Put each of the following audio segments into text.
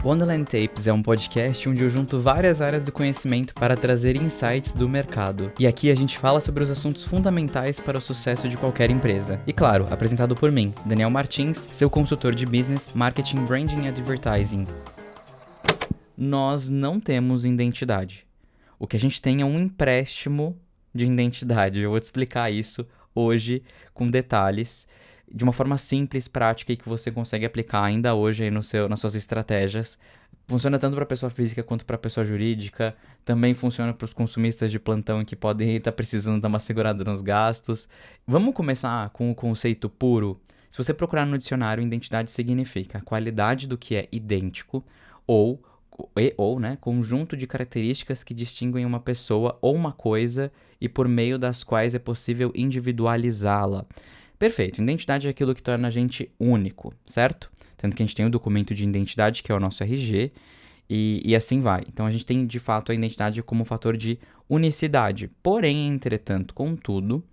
Wonderland Tapes é um podcast onde eu junto várias áreas do conhecimento para trazer insights do mercado. E aqui a gente fala sobre os assuntos fundamentais para o sucesso de qualquer empresa. E claro, apresentado por mim, Daniel Martins, seu consultor de business, marketing, branding e advertising. Nós não temos identidade. O que a gente tem é um empréstimo de identidade. Eu vou te explicar isso hoje com detalhes, de uma forma simples, prática e que você consegue aplicar ainda hoje aí nas suas estratégias. Funciona tanto para pessoa física quanto para pessoa jurídica. Também funciona para os consumistas de plantão que podem estar precisando dar uma segurada nos gastos. Vamos começar com o conceito puro. Se você procurar no dicionário, identidade significa a qualidade do que é idêntico ou conjunto de características que distinguem uma pessoa ou uma coisa e por meio das quais é possível individualizá-la. Perfeito, identidade é aquilo que torna a gente único, certo? Tanto que a gente tem o documento de identidade, que é o nosso RG, e assim vai. Então a gente tem, de fato, a identidade como fator de unicidade. Porém, entretanto, contudo,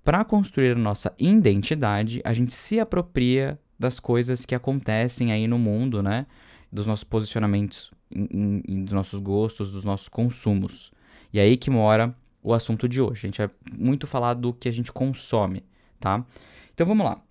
para construir a nossa identidade, a gente se apropria das coisas que acontecem aí no mundo, né? Dos nossos posicionamentos, dos nossos gostos, dos nossos consumos. E é aí que mora o assunto de hoje. A gente vai muito falar do que a gente consome, tá? Então vamos lá.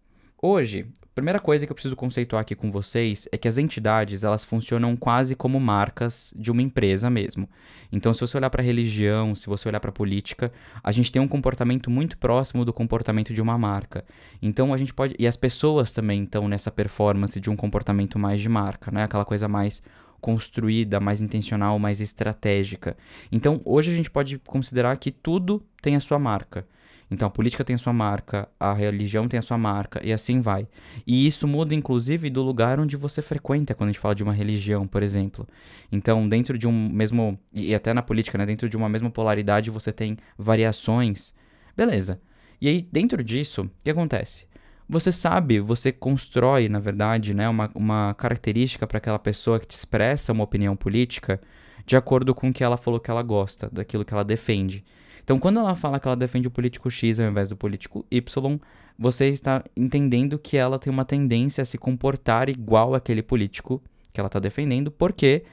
Hoje, a primeira coisa que eu preciso conceituar aqui com vocês é que as entidades, elas funcionam quase como marcas de uma empresa mesmo. Então, se você olhar para a religião, se você olhar para a política, a gente tem um comportamento muito próximo do comportamento de uma marca. Então, a gente pode... E as pessoas também estão nessa performance de um comportamento mais de marca, né? Aquela coisa mais construída, mais intencional, mais estratégica. Então, hoje a gente pode considerar que tudo tem a sua marca. Então, a política tem a sua marca, a religião tem a sua marca, e assim vai. E isso muda, inclusive, do lugar onde você frequenta, quando a gente fala de uma religião, por exemplo. Então, dentro de um mesmo... E até na política, né? Dentro de uma mesma polaridade, você tem variações. Beleza. E aí, dentro disso, o que acontece? Você constrói, na verdade, né, uma característica para aquela pessoa que te expressa uma opinião política de acordo com o que ela falou que ela gosta, daquilo que ela defende. Então, quando ela fala que ela defende o político X ao invés do político Y, você está entendendo que ela tem uma tendência a se comportar igual àquele político que ela está defendendo, porque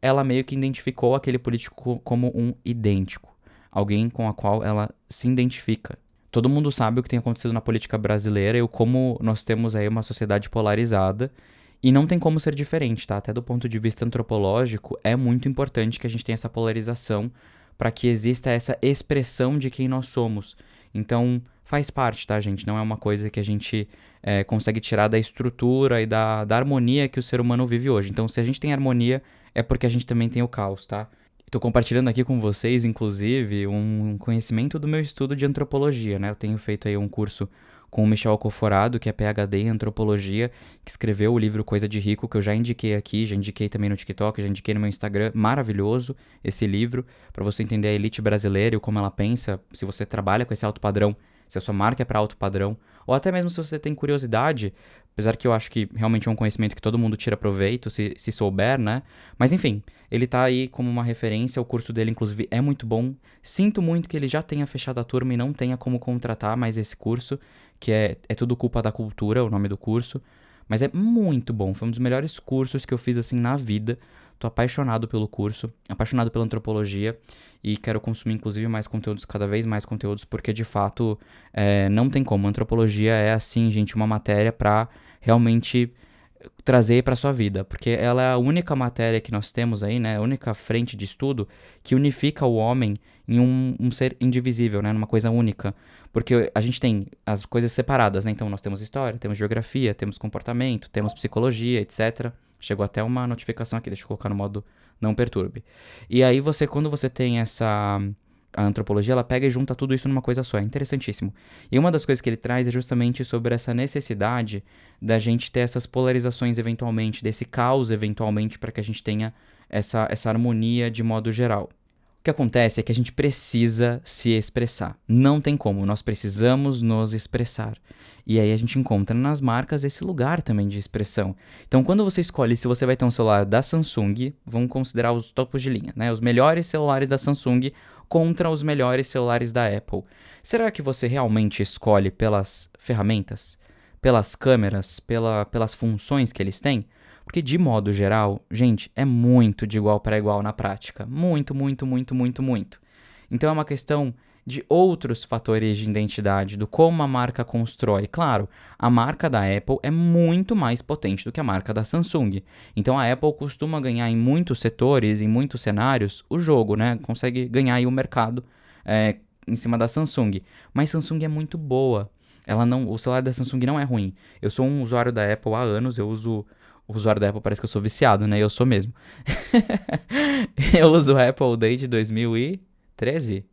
ela meio que identificou aquele político como um idêntico, alguém com a qual ela se identifica. Todo mundo sabe o que tem acontecido na política brasileira e como nós temos aí uma sociedade polarizada e não tem como ser diferente, tá? Até do ponto de vista antropológico, é muito importante que a gente tenha essa polarização para que exista essa expressão de quem nós somos. Então, faz parte, tá, gente? Não é uma coisa que a gente consegue tirar da estrutura e da harmonia que o ser humano vive hoje. Então, se a gente tem harmonia, é porque a gente também tem o caos, tá? Estou compartilhando aqui com vocês, inclusive, um conhecimento do meu estudo de antropologia, né? Eu tenho feito aí um curso com o Michel Alcoforado, que é PhD em antropologia, que escreveu o livro Coisa de Rico, que eu já indiquei aqui, já indiquei também no TikTok, já indiquei no meu Instagram. Maravilhoso esse livro, para você entender a elite brasileira e como ela pensa, se você trabalha com esse alto padrão, se a sua marca é para alto padrão, ou até mesmo se você tem curiosidade, apesar que eu acho que realmente é um conhecimento que todo mundo tira proveito, se souber, né? Mas enfim, ele tá aí como uma referência, o curso dele inclusive é muito bom. Sinto muito que ele já tenha fechado a turma e não tenha como contratar mais esse curso, que é tudo culpa da cultura, o nome do curso. Mas é muito bom, foi um dos melhores cursos que eu fiz assim na vida. Tô apaixonado pelo curso, apaixonado pela antropologia e quero consumir inclusive mais conteúdos, cada vez mais conteúdos, porque de fato não tem como. A antropologia é assim, gente, uma matéria pra realmente trazer para sua vida, porque ela é a única matéria que nós temos aí, né, a única frente de estudo que unifica o homem em um ser indivisível, né, numa coisa única, porque a gente tem as coisas separadas, né, então nós temos história, temos geografia, temos comportamento, temos psicologia, etc. Chegou até uma notificação aqui, deixa eu colocar no modo não perturbe. E aí quando você tem a antropologia, ela pega e junta tudo isso numa coisa só, é interessantíssimo. E uma das coisas que ele traz é justamente sobre essa necessidade da gente ter essas polarizações eventualmente, desse caos eventualmente, para que a gente tenha essa harmonia de modo geral. O que acontece é que a gente precisa se expressar. Não tem como, nós precisamos nos expressar. E aí a gente encontra nas marcas esse lugar também de expressão. Então, quando você escolhe se você vai ter um celular da Samsung, vamos considerar os topos de linha, né? Os melhores celulares da Samsung contra os melhores celulares da Apple. Será que você realmente escolhe pelas ferramentas? Pelas câmeras? Pelas funções que eles têm? Porque, de modo geral, gente, é muito de igual para igual na prática. Muito, muito, muito, muito, muito. Então é uma questão de outros fatores de identidade, do como a marca constrói. Claro, a marca da Apple é muito mais potente do que a marca da Samsung. Então a Apple costuma ganhar em muitos setores, em muitos cenários, o jogo, né? Consegue ganhar aí o mercado em cima da Samsung. Mas Samsung é muito boa. O celular da Samsung não é ruim. Eu sou um usuário da Apple há anos, eu uso. O usuário da Apple parece que eu sou viciado, né? Eu sou mesmo. Eu uso o Apple desde 2013?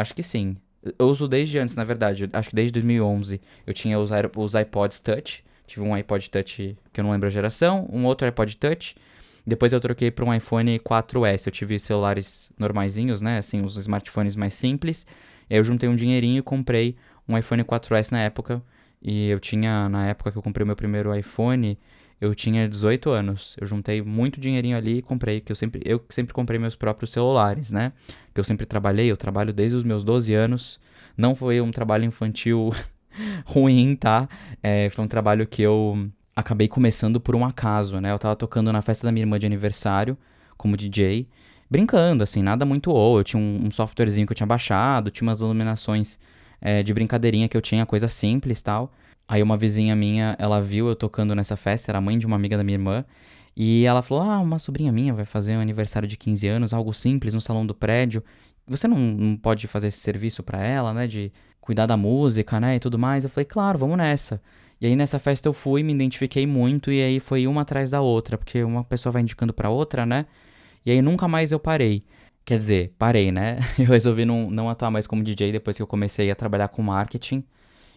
Acho que sim. Eu uso desde antes, na verdade. Acho que desde 2011 eu tinha os iPods Touch. Tive um iPod Touch que eu não lembro a geração, um outro iPod Touch. Depois eu troquei para um iPhone 4S. Eu tive celulares normaisinhos, né? Assim, os smartphones mais simples. E aí eu juntei um dinheirinho e comprei um iPhone 4S na época. E eu tinha, na época que eu comprei meu primeiro iPhone, eu tinha 18 anos. Eu juntei muito dinheirinho ali e comprei, que eu sempre comprei meus próprios celulares, né? Que eu sempre trabalhei, eu trabalho desde os meus 12 anos. Não foi um trabalho infantil ruim, tá? Foi um trabalho que eu acabei começando por um acaso, né? Eu tava tocando na festa da minha irmã de aniversário, como DJ, brincando, assim, nada muito ou. Eu tinha um softwarezinho que eu tinha baixado, tinha umas iluminações de brincadeirinha que eu tinha, coisa simples e tal. Aí uma vizinha minha, ela viu eu tocando nessa festa, era a mãe de uma amiga da minha irmã, e ela falou, uma sobrinha minha vai fazer um aniversário de 15 anos, algo simples, no salão do prédio. Você não pode fazer esse serviço pra ela, né, de cuidar da música, né, e tudo mais? Eu falei, claro, vamos nessa. E aí nessa festa eu fui, me identifiquei muito, e aí foi uma atrás da outra, porque uma pessoa vai indicando pra outra, né, e aí nunca mais eu parei. Quer dizer, parei, né, eu resolvi não atuar mais como DJ depois que eu comecei a trabalhar com marketing.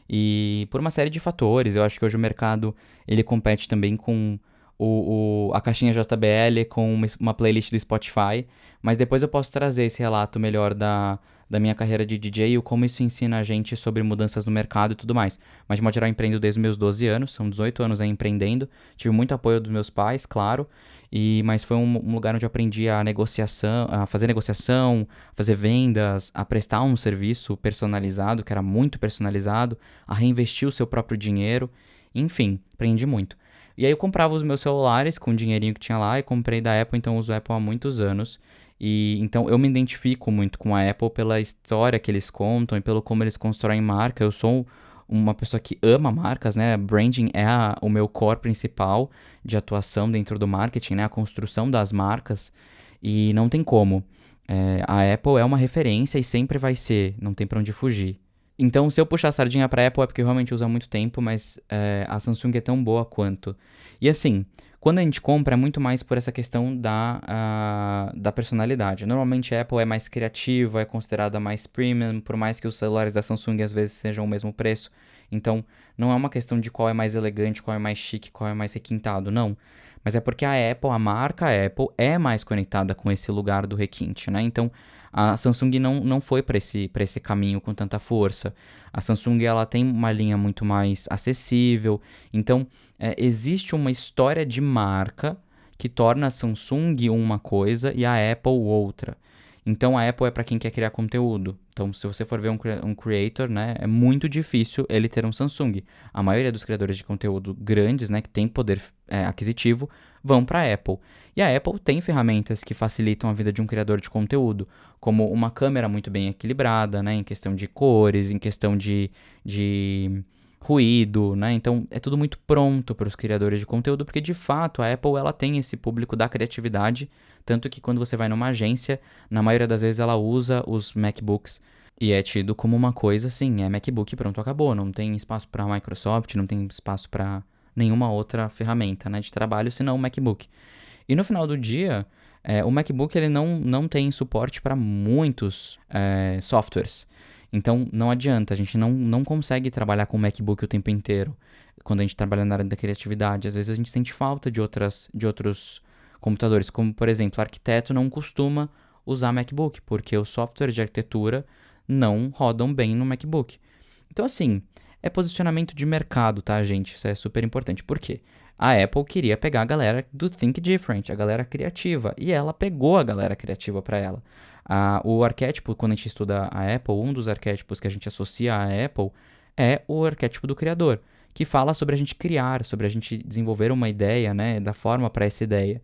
E por uma série de fatores, eu acho que hoje o mercado ele compete também com a caixinha JBL, com uma playlist do Spotify, mas depois eu posso trazer esse relato melhor da minha carreira de DJ e o como isso ensina a gente sobre mudanças no mercado e tudo mais. Mas de modo geral, eu empreendo desde os meus 12 anos, são 18 anos aí empreendendo, tive muito apoio dos meus pais, claro, mas foi um lugar onde eu aprendi a fazer negociação, fazer vendas, a prestar um serviço personalizado, que era muito personalizado, a reinvestir o seu próprio dinheiro, enfim, aprendi muito. E aí eu comprava os meus celulares com o dinheirinho que tinha lá e comprei da Apple, então eu uso a Apple há muitos anos. E então eu me identifico muito com a Apple pela história que eles contam e pelo como eles constroem marca. Eu sou uma pessoa que ama marcas, né? Branding é o meu core principal de atuação dentro do marketing, né? A construção das marcas. E não tem como. A Apple é uma referência e sempre vai ser, não tem pra onde fugir. Então, se eu puxar a sardinha pra Apple é porque eu realmente uso há muito tempo, mas a Samsung é tão boa quanto. E assim, quando a gente compra é muito mais por essa questão da personalidade. Normalmente a Apple é mais criativa, é considerada mais premium, por mais que os celulares da Samsung às vezes sejam o mesmo preço. Então, não é uma questão de qual é mais elegante, qual é mais chique, qual é mais requintado, não. Mas é porque a Apple, a marca Apple, é mais conectada com esse lugar do requinte, né? Então, a Samsung não foi para esse caminho com tanta força. A Samsung ela tem uma linha muito mais acessível. Então, existe uma história de marca que torna a Samsung uma coisa e a Apple outra. Então, a Apple é para quem quer criar conteúdo. Então, se você for ver um creator, né, é muito difícil ele ter um Samsung. A maioria dos criadores de conteúdo grandes, né, que tem poder aquisitivo, vão para a Apple. E a Apple tem ferramentas que facilitam a vida de um criador de conteúdo, como uma câmera muito bem equilibrada, né, em questão de cores, em questão de ruído, né? Então é tudo muito pronto para os criadores de conteúdo, porque de fato a Apple ela tem esse público da criatividade, tanto que quando você vai numa agência, na maioria das vezes ela usa os MacBooks e é tido como uma coisa assim, é MacBook, pronto, acabou, não tem espaço para Microsoft, não tem espaço para nenhuma outra ferramenta, né, de trabalho, senão o MacBook. E no final do dia, o MacBook ele não tem suporte para muitos softwares. Então não adianta, a gente não consegue trabalhar com o MacBook o tempo inteiro quando a gente trabalha na área da criatividade. Às vezes a gente sente falta de outros computadores, como por exemplo, o arquiteto não costuma usar MacBook, porque os softwares de arquitetura não rodam bem no MacBook. Então assim, é posicionamento de mercado, tá, gente? Isso é super importante. Por quê? A Apple queria pegar a galera do Think Different, a galera criativa, e ela pegou a galera criativa para ela. O arquétipo, quando a gente estuda a Apple, um dos arquétipos que a gente associa à Apple é o arquétipo do criador, que fala sobre a gente criar, sobre a gente desenvolver uma ideia, né, da forma para essa ideia.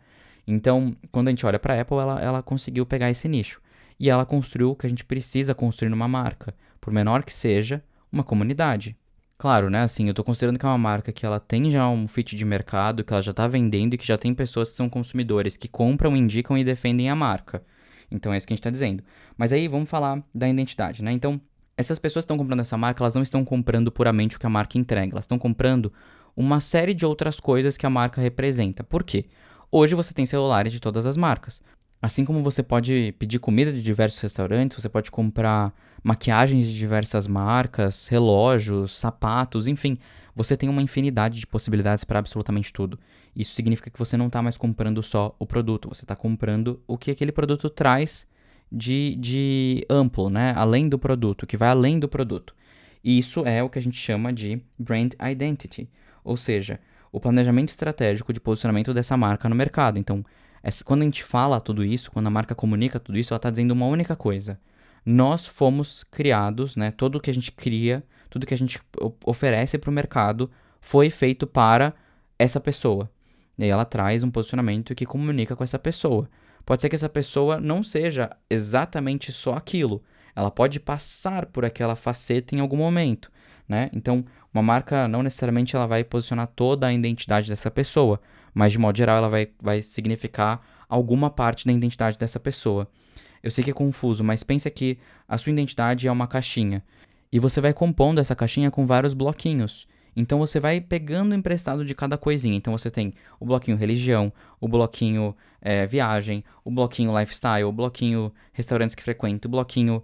Então, quando a gente olha para a Apple, ela conseguiu pegar esse nicho. E ela construiu o que a gente precisa construir numa marca, por menor que seja, uma comunidade. Claro, né? Assim, eu tô considerando que é uma marca que ela tem já um fit de mercado, que ela já tá vendendo e que já tem pessoas que são consumidores que compram, indicam e defendem a marca. Então é isso que a gente tá dizendo. Mas aí vamos falar da identidade, né? Então, essas pessoas que estão comprando essa marca, elas não estão comprando puramente o que a marca entrega, elas estão comprando uma série de outras coisas que a marca representa. Por quê? Hoje você tem celulares de todas as marcas. Assim como você pode pedir comida de diversos restaurantes, você pode comprar maquiagens de diversas marcas, relógios, sapatos, enfim, você tem uma infinidade de possibilidades para absolutamente tudo. Isso significa que você não está mais comprando só o produto, você está comprando o que aquele produto traz de amplo, né? Além do produto, que vai além do produto. E isso é o que a gente chama de brand identity, ou seja, o planejamento estratégico de posicionamento dessa marca no mercado. Então, quando a gente fala tudo isso, quando a marca comunica tudo isso, ela está dizendo uma única coisa. Nós fomos criados, né? Tudo que a gente cria, tudo que a gente oferece para o mercado foi feito para essa pessoa. E aí ela traz um posicionamento que comunica com essa pessoa. Pode ser que essa pessoa não seja exatamente só aquilo. Ela pode passar por aquela faceta em algum momento, né? Então, uma marca não necessariamente ela vai posicionar toda a identidade dessa pessoa, mas de modo geral ela vai significar alguma parte da identidade dessa pessoa. Eu sei que é confuso, mas pense que a sua identidade é uma caixinha e você vai compondo essa caixinha com vários bloquinhos. Então você vai pegando emprestado de cada coisinha. Então você tem o bloquinho religião, o bloquinho viagem, o bloquinho lifestyle, o bloquinho restaurantes que frequenta, o bloquinho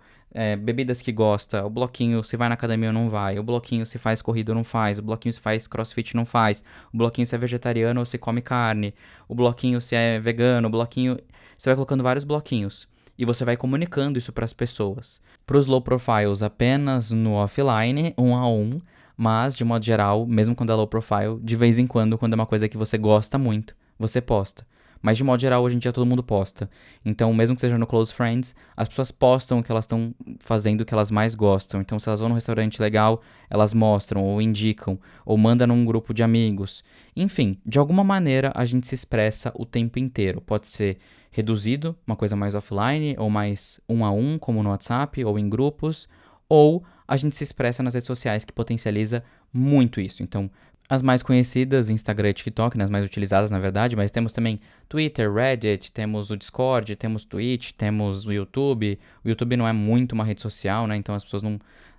bebidas que gosta, o bloquinho se vai na academia ou não vai, o bloquinho se faz corrida ou não faz, o bloquinho se faz crossfit ou não faz, o bloquinho se é vegetariano ou se come carne, o bloquinho se é vegano, o bloquinho... Você vai colocando vários bloquinhos e você vai comunicando isso para as pessoas. Para os low profiles, apenas no offline, 1 a 1, mas de modo geral, mesmo quando é low profile, de vez em quando é uma coisa que você gosta muito, você posta. Mas de modo geral, hoje em dia todo mundo posta. Então, mesmo que seja no Close Friends, as pessoas postam o que elas estão fazendo, o que elas mais gostam. Então, se elas vão num restaurante legal, elas mostram, ou indicam, ou mandam num grupo de amigos. Enfim, de alguma maneira a gente se expressa o tempo inteiro. Pode ser reduzido, uma coisa mais offline, ou mais 1 a 1, como no WhatsApp, ou em grupos, ou a gente se expressa nas redes sociais, que potencializa muito isso. Então, as mais conhecidas, Instagram e TikTok, né, as mais utilizadas na verdade, mas temos também Twitter, Reddit, temos o Discord, temos Twitch, temos o YouTube. O YouTube não é muito uma rede social, né, então as pessoas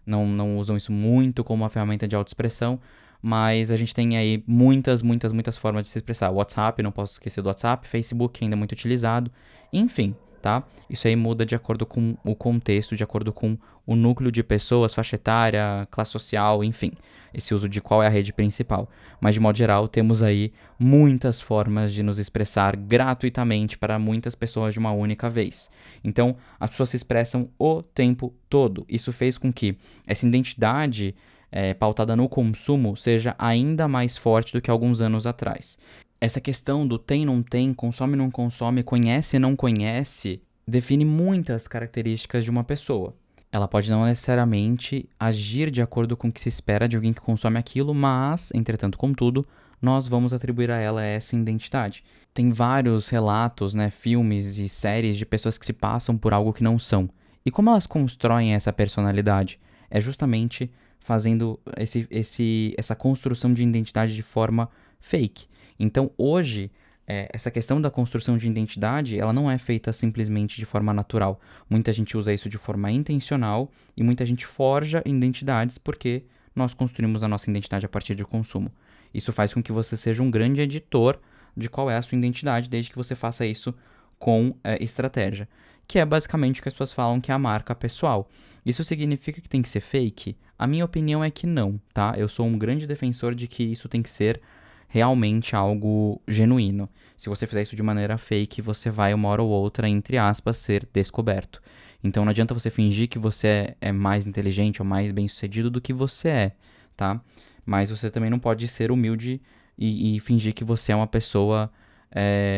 não usam isso muito como uma ferramenta de autoexpressão, mas a gente tem aí muitas formas de se expressar. WhatsApp, não posso esquecer do WhatsApp, Facebook ainda é muito utilizado, enfim, tá? Isso aí muda de acordo com o contexto, de acordo com o núcleo de pessoas, faixa etária, classe social, enfim, esse uso de qual é a rede principal. Mas de modo geral, temos aí muitas formas de nos expressar gratuitamente para muitas pessoas de uma única vez. Então, as pessoas se expressam o tempo todo. Isso fez com que essa identidade pautada no consumo seja ainda mais forte do que alguns anos atrás. Essa questão do tem, não tem, consome, não consome, conhece, não conhece, define muitas características de uma pessoa. Ela pode não necessariamente agir de acordo com o que se espera de alguém que consome aquilo, mas, entretanto, contudo, nós vamos atribuir a ela essa identidade. Tem vários relatos, né, filmes e séries de pessoas que se passam por algo que não são. E como elas constroem essa personalidade? É justamente fazendo essa construção de identidade de forma fake. Então, hoje, essa questão da construção de identidade, ela não é feita simplesmente de forma natural. Muita gente usa isso de forma intencional e muita gente forja identidades porque nós construímos a nossa identidade a partir de consumo. Isso faz com que você seja um grande editor de qual é a sua identidade, desde que você faça isso com estratégia. Que é basicamente o que as pessoas falam que é a marca pessoal. Isso significa que tem que ser fake? A minha opinião é que não, tá? Eu sou um grande defensor de que isso tem que ser realmente algo genuíno. Se você fizer isso de maneira fake, você vai uma hora ou outra, entre aspas, ser descoberto. Então não adianta você fingir que você é mais inteligente ou mais bem-sucedido do que você é, tá? Mas você também não pode ser humilde e fingir que você é uma pessoa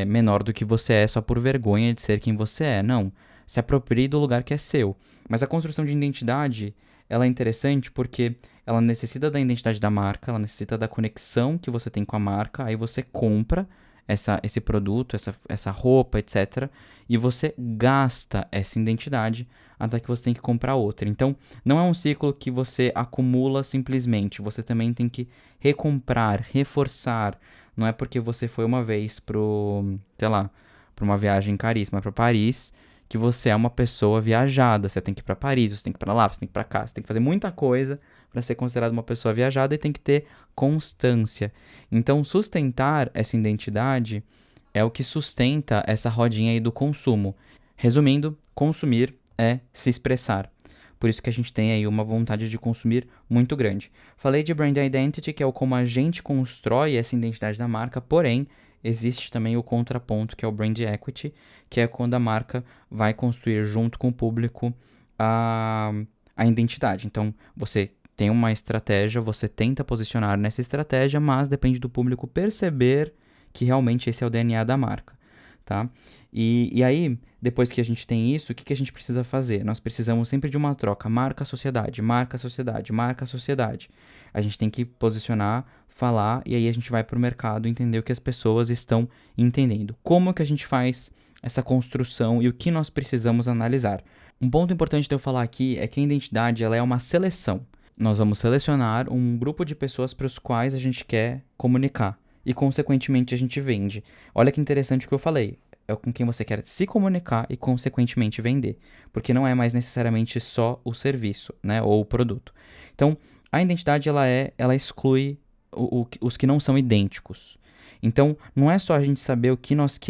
menor do que você é só por vergonha de ser quem você é. Não. Se aproprie do lugar que é seu. Mas a construção de identidade ela é interessante porque ela necessita da identidade da marca, ela necessita da conexão que você tem com a marca, aí você compra esse produto, essa roupa, etc. E você gasta essa identidade até que você tem que comprar outra. Então, não é um ciclo que você acumula simplesmente, você também tem que recomprar, reforçar. Não é porque você foi uma vez sei lá, para uma viagem caríssima para Paris, que você é uma pessoa viajada. Você tem que ir para Paris, você tem que ir para lá, você tem que ir para cá, você tem que fazer muita coisa para ser considerado uma pessoa viajada e tem que ter constância. Então, sustentar essa identidade é o que sustenta essa rodinha aí do consumo. Resumindo, consumir é se expressar. Por isso que a gente tem aí uma vontade de consumir muito grande. Falei de brand identity, que é o como a gente constrói essa identidade da marca, porém, existe também o contraponto, que é o brand equity, que é quando a marca vai construir junto com o público a identidade. Então, você tem uma estratégia, você tenta posicionar nessa estratégia, mas depende do público perceber que realmente esse é o DNA da marca, tá? E aí, depois que a gente tem isso, o que a gente precisa fazer? Nós precisamos sempre de uma troca, marca-sociedade, marca-sociedade, marca-sociedade. A gente tem que posicionar, falar, e aí a gente vai para o mercado entender o que as pessoas estão entendendo. Como que a gente faz essa construção e o que nós precisamos analisar? Um ponto importante de eu falar aqui é que a identidade ela é uma seleção. Nós vamos selecionar um grupo de pessoas para os quais a gente quer comunicar e, consequentemente, a gente vende. Olha que interessante o que eu falei. É com quem você quer se comunicar e, consequentemente, vender. Porque não é mais necessariamente só o serviço, né, ou o produto. Então, a identidade ela exclui os que não são idênticos. Então, não é só a gente saber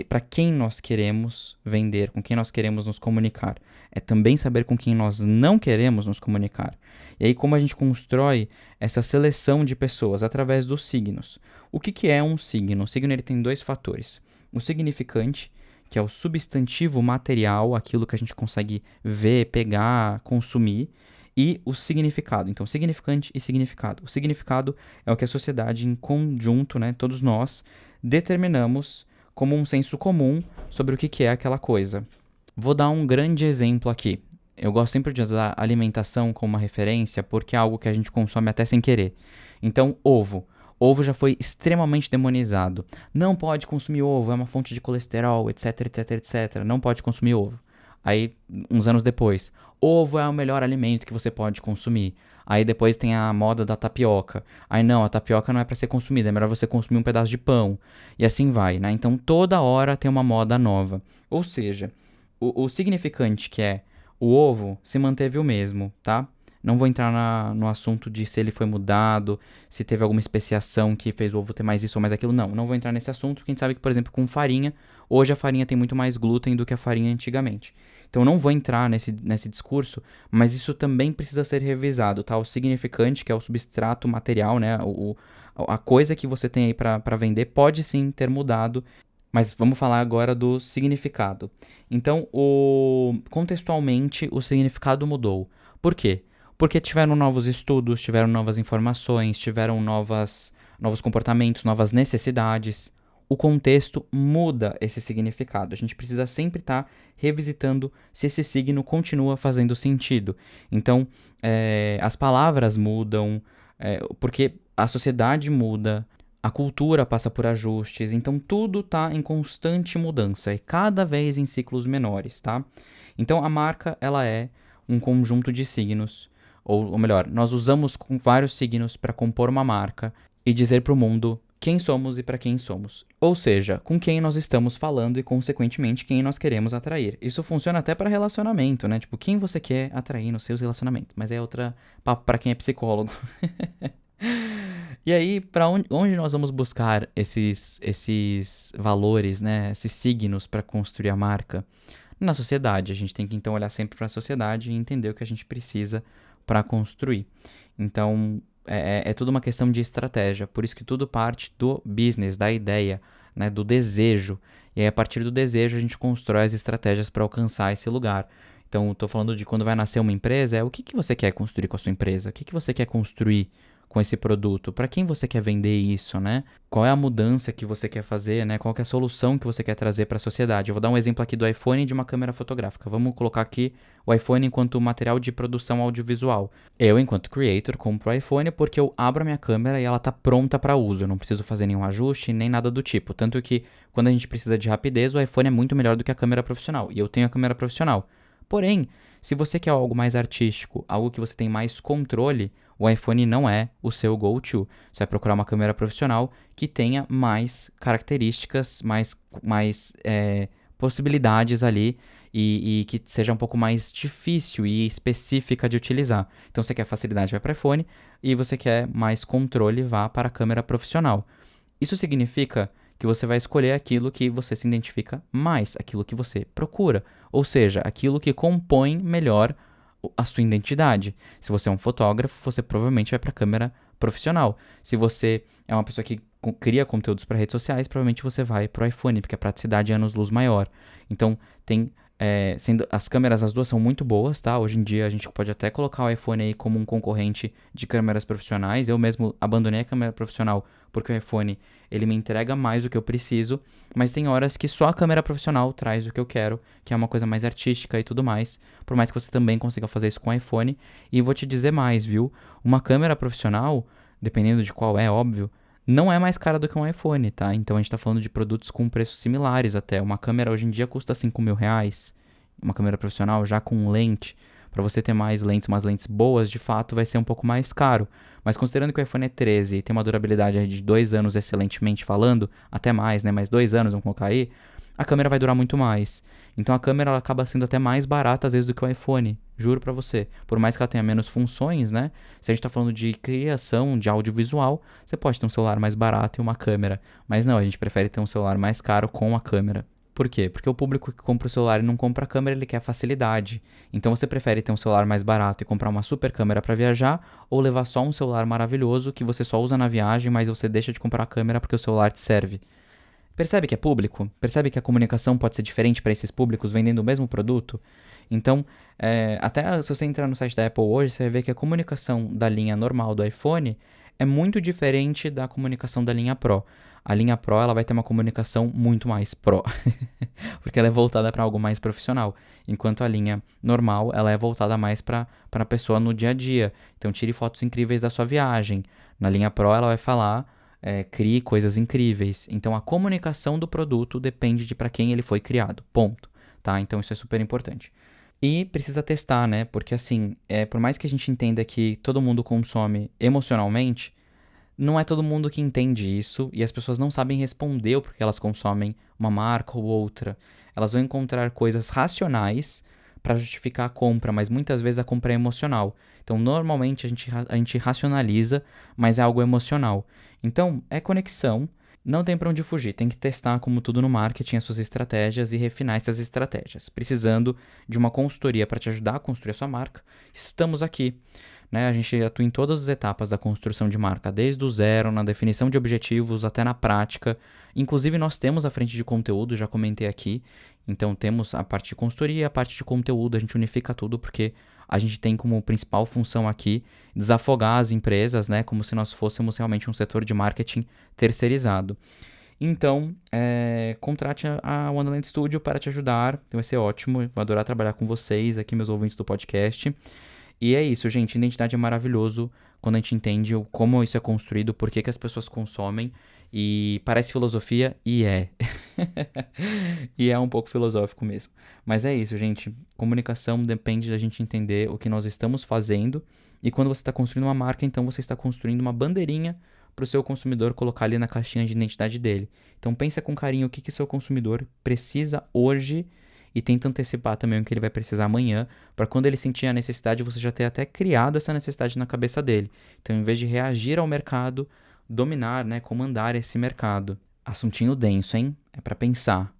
para quem nós queremos vender, com quem nós queremos nos comunicar. É também saber com quem nós não queremos nos comunicar. E aí, como a gente constrói essa seleção de pessoas através dos signos. O que é um signo? O signo ele tem dois fatores. O significante, que é o substantivo material, aquilo que a gente consegue ver, pegar, consumir, e o significado. Então, significante e significado. O significado é o que a sociedade, em conjunto, né, todos nós, determinamos como um senso comum sobre o que é aquela coisa. Vou dar um grande exemplo aqui. Eu gosto sempre de usar alimentação como uma referência porque é algo que a gente consome até sem querer. Então, ovo. Ovo já foi extremamente demonizado. Não pode consumir ovo, é uma fonte de colesterol, etc, etc, etc. Não pode consumir ovo. Aí, uns anos depois, ovo é o melhor alimento que você pode consumir. Aí depois tem a moda da tapioca. Aí não, a tapioca não é para ser consumida, é melhor você consumir um pedaço de pão. E assim vai, né? Então toda hora tem uma moda nova. Ou seja, o significante que é o ovo se manteve o mesmo, tá? Não vou entrar no assunto de se ele foi mudado, se teve alguma especiação que fez o ovo ter mais isso ou mais aquilo. Não vou entrar nesse assunto, porque a gente sabe que, por exemplo, com farinha, hoje a farinha tem muito mais glúten do que a farinha antigamente. Então, eu não vou entrar nesse discurso, mas isso também precisa ser revisado, tá? O significante, que é o substrato material, né? A coisa que você tem aí para vender pode sim ter mudado, mas vamos falar agora do significado. Então, contextualmente, o significado mudou. Por quê? Porque tiveram novos estudos, tiveram novas informações, tiveram novos comportamentos, novas necessidades. O contexto muda esse significado. A gente precisa sempre estar revisitando se esse signo continua fazendo sentido. Então, as palavras mudam, porque a sociedade muda, a cultura passa por ajustes, então tudo está em constante mudança e cada vez em ciclos menores, tá? Então, a marca, ela é um conjunto de signos, ou melhor, nós usamos vários signos para compor uma marca e dizer para o mundo quem somos e para quem somos. Ou seja, com quem nós estamos falando e, consequentemente, quem nós queremos atrair. Isso funciona até para relacionamento, né? Tipo, quem você quer atrair nos seus relacionamentos. Mas é outra papo para quem é psicólogo. E aí, para onde nós vamos buscar esses valores, né? Esses signos para construir a marca? Na sociedade. A gente tem que, então, olhar sempre para a sociedade e entender o que a gente precisa para construir. Então, é tudo uma questão de estratégia. Por isso que tudo parte do business, da ideia, né, do desejo. E aí, a partir do desejo, a gente constrói as estratégias para alcançar esse lugar. Então, estou falando de quando vai nascer uma empresa, o que você quer construir com a sua empresa? O que você quer construir com esse produto? Para quem você quer vender isso, né? Qual é a mudança que você quer fazer, né? Qual que é a solução que você quer trazer para a sociedade? Eu vou dar um exemplo aqui do iPhone e de uma câmera fotográfica. Vamos colocar aqui o iPhone enquanto material de produção audiovisual. Eu, enquanto creator, compro o iPhone porque eu abro a minha câmera e ela está pronta para uso. Eu não preciso fazer nenhum ajuste, nem nada do tipo. Tanto que, quando a gente precisa de rapidez, o iPhone é muito melhor do que a câmera profissional. E eu tenho a câmera profissional. Porém, se você quer algo mais artístico, algo que você tem mais controle, o iPhone não é o seu go-to. Você vai procurar uma câmera profissional que tenha mais características, mais possibilidades ali e que seja um pouco mais difícil e específica de utilizar. Então, você quer facilidade, vai para o iPhone, e você quer mais controle, vá para a câmera profissional. Isso significa que você vai escolher aquilo que você se identifica mais, aquilo que você procura, ou seja, aquilo que compõe melhor a sua identidade. Se você é um fotógrafo, você provavelmente vai para a câmera profissional. Se você é uma pessoa que cria conteúdos para redes sociais, provavelmente você vai para o iPhone, porque a praticidade é anos-luz maior. Então, as câmeras, as duas são muito boas, tá? Hoje em dia a gente pode até colocar o iPhone aí como um concorrente de câmeras profissionais. Eu mesmo abandonei a câmera profissional porque o iPhone, ele me entrega mais do que eu preciso, mas tem horas que só a câmera profissional traz o que eu quero, que é uma coisa mais artística e tudo mais, por mais que você também consiga fazer isso com o iPhone. E vou te dizer mais, viu? Uma câmera profissional, dependendo de qual é, óbvio, não é mais cara do que um iPhone, tá? Então a gente tá falando de produtos com preços similares até. Uma câmera hoje em dia custa R$ 5.000, uma câmera profissional já com lente. Para você ter mais lentes, umas lentes boas, de fato vai ser um pouco mais caro. Mas considerando que o iPhone é 13 e tem uma durabilidade de 2 anos excelentemente falando, até mais, né? Mais 2 anos, vamos colocar aí, a câmera vai durar muito mais. Então a câmera ela acaba sendo até mais barata às vezes do que o iPhone, juro pra você. Por mais que ela tenha menos funções, né? Se a gente tá falando de criação de audiovisual, você pode ter um celular mais barato e uma câmera. Mas não, a gente prefere ter um celular mais caro com a câmera. Por quê? Porque o público que compra o celular e não compra a câmera, ele quer facilidade. Então você prefere ter um celular mais barato e comprar uma super câmera para viajar, ou levar só um celular maravilhoso que você só usa na viagem, mas você deixa de comprar a câmera porque o celular te serve. Percebe que é público? Percebe que a comunicação pode ser diferente para esses públicos vendendo o mesmo produto? Então, até se você entrar no site da Apple hoje, você vai ver que a comunicação da linha normal do iPhone é muito diferente da comunicação da linha Pro. A linha Pro ela vai ter uma comunicação muito mais Pro, porque ela é voltada para algo mais profissional, enquanto a linha normal ela é voltada mais para a pessoa no dia a dia. Então, tire fotos incríveis da sua viagem. Na linha Pro ela vai falar crie coisas incríveis. Então, a comunicação do produto depende de para quem ele foi criado. Ponto. Tá? Então, isso é super importante. E precisa testar, né? Porque, assim, por mais que a gente entenda que todo mundo consome emocionalmente, não é todo mundo que entende isso e as pessoas não sabem responder o porquê elas consomem uma marca ou outra. Elas vão encontrar coisas racionais para justificar a compra, mas muitas vezes a compra é emocional. Então, normalmente a gente racionaliza, mas é algo emocional. Então, é conexão, não tem para onde fugir. Tem que testar, como tudo no marketing, as suas estratégias e refinar essas estratégias. Precisando de uma consultoria para te ajudar a construir a sua marca, estamos aqui. Né? A gente atua em todas as etapas da construção de marca, desde o zero, na definição de objetivos, até na prática. Inclusive, nós temos a frente de conteúdo, já comentei aqui. Então, temos a parte de consultoria e a parte de conteúdo. A gente unifica tudo porque a gente tem como principal função aqui desafogar as empresas, né? Como se nós fôssemos realmente um setor de marketing terceirizado. Então, contrate a Wonderland Studio para te ajudar. Vai ser ótimo. Vou adorar trabalhar com vocês aqui, meus ouvintes do podcast. E é isso, gente. Identidade é maravilhoso quando a gente entende como isso é construído, por que as pessoas consomem. E parece filosofia, e é. E é um pouco filosófico mesmo. Mas é isso, gente. Comunicação depende da gente entender o que nós estamos fazendo. E quando você está construindo uma marca, então você está construindo uma bandeirinha para o seu consumidor colocar ali na caixinha de identidade dele. Então pensa com carinho o que o seu consumidor precisa hoje e tenta antecipar também o que ele vai precisar amanhã, para quando ele sentir a necessidade, você já ter até criado essa necessidade na cabeça dele. Então, em vez de reagir ao mercado, dominar, né, comandar esse mercado. Assuntinho denso, hein? É para pensar,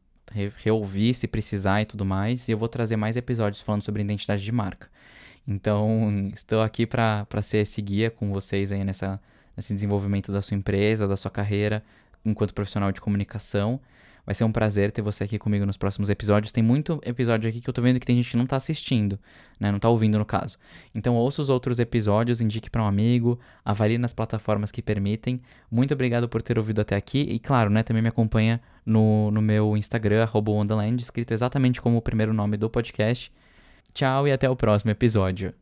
reouvir se precisar e tudo mais, e eu vou trazer mais episódios falando sobre identidade de marca. Então, estou aqui para ser esse guia com vocês aí nesse desenvolvimento da sua empresa, da sua carreira, enquanto profissional de comunicação. Vai ser um prazer ter você aqui comigo nos próximos episódios. Tem muito episódio aqui que eu tô vendo que tem gente que não tá assistindo, né? Não tá ouvindo, no caso. Então ouça os outros episódios, indique pra um amigo, avalie nas plataformas que permitem. Muito obrigado por ter ouvido até aqui. E claro, né, também me acompanha no meu Instagram, @wonderland, escrito exatamente como o primeiro nome do podcast. Tchau e até o próximo episódio.